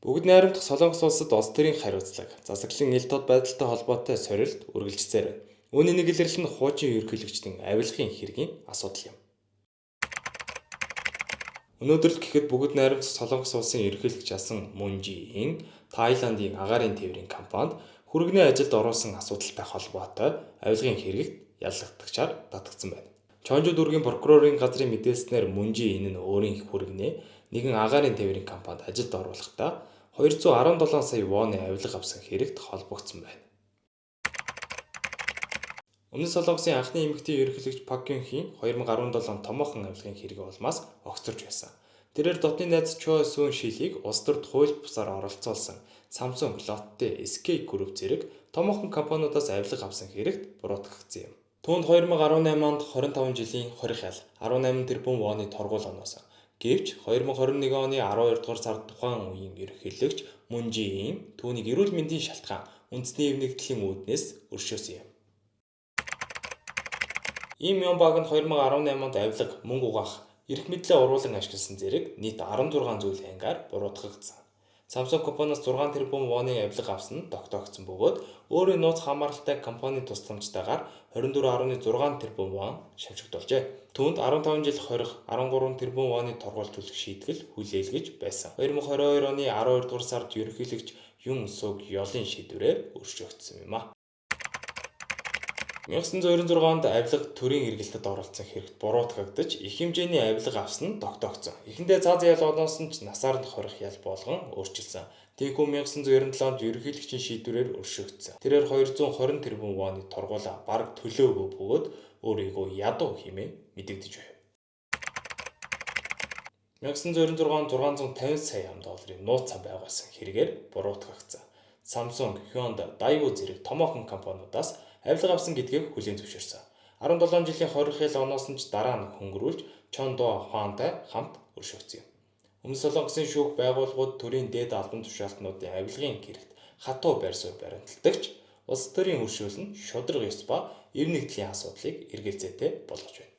Бүгд найрамдах Солонгос улсад улс төрийн хариуцлага, засаглалын ил тод байдалтай холбоотой сорилт үргэлжсээр байна. Үүний нэг илэрлэл нь хуучин ерөнхийлөгчдийн авилгын хэргийн асуудал юм. Өнөөдөр гэхэд бүгд найрамдах Солонгос улсын ерөнхийлөгч асан Мун Жи-ин Таиландын агаарын тээврийн компанид хүргэний ажилд оруулсан асуудалтай холбоотой авилгын хэрэгт яллагдагчаар татагдсан байна. Чонжо дүүргийн прокурорын газрын мэдээлснээр Мун Жи-ин нь өөрийн хүргэнээ нэгэн агаарын тээврийн компанид ажилд оруулахдаа 217 сая воны авилга авсан хэрэгт холбогдсон байна. Өмнө Солонгосын анхны эмэгтэй ерөнхийлөгч Пак Гён-хи 2017 томоохон авилгын хэрэг улмаас огцорч байсан. Тэрээр дотны найз Чо Сүүн Шилийг улс төрд хууль бусаар оролцуулсан Samsung, Lotte, SK Group зэрэг томоохон компаниудаас авилга авсан хэрэгт буруутгагдсан юм. Түүнд 2018 онд 25 жилийн хорих ял 18 тэрбум воны торгуул оноос. Гэвч 2021 оны 12 дугаар сард тухайн үеийн ерөнхийлөгч Мун Жи-ин түүнийг эрүүл мэндийн шалтгаан үндэсний эвнэгдлийн үүднээс өршөөсөн юм. Им Мёнбаг нь 2018 онд авилга, мөнгө угаах, эрх мэдлээ уруулан ашигласан зэрэг нийт 16 зүйлийн ангиар буруутгагдсан. Samsung компаниас 6 тэрбум воны авилга авсан нь тогтоогдсон бөгөөд өөрийн нууц хамааралтай компани тусламжтайгаар 24.6 тэрбум вон шавьжигдуулжээ. Түүнд 15 жил хорих 13 тэрбум воны торгуул төлөх шийтгэл хүлээлгэж байсан. 2022 оны 12 дугаар сард ерөнхийлөгч Юн Суг Ёлын шийдвэрээр өршөөгдсөн юм а. 1996 онд авилга төрийн эргэлтэд оролцсон хэрэгт буруутгагдаж их хэмжээний авилга авсан нь тогтоогдсон. Эхэндээ цаазын ял одоос нь насаар нь хорих ял болгон өөрчилсөн. Тиймээс 1997 онд ерөнхийлөгчийн шийдвэрээр өршөөгдсөн. Тэрээр 220 тэрбум воны торгуулаа бараг төлөөгүй бөгөөд өөрийгөө ядуу хэмээн мэдэгдэж байв. 1996 онд 650 сая $650 нууцсан байгуулсан хэрэгээр буруутгагдсан. Samsung, Hyundai, Daewoo зэрэг томоохон компаниудаас авилга авсан гэдгийг хүлээн зөвшөөрсөн. 17 жилийн хорих ял оноос нь дараа нь хөнгөрүүлж Чондо Хуантай хамт өршөөгдсөн юм. Өмнө Солонгосын шүүх байгууллагууд төрийн дээд албан тушаалтнуудын авилгын хэрэгт хатуу байр суурь баримталдагч улс төрийн өршөөл нь шударга ёс ба эв нэгдлийн асуудлыг эргэлзээтэй болгож байна.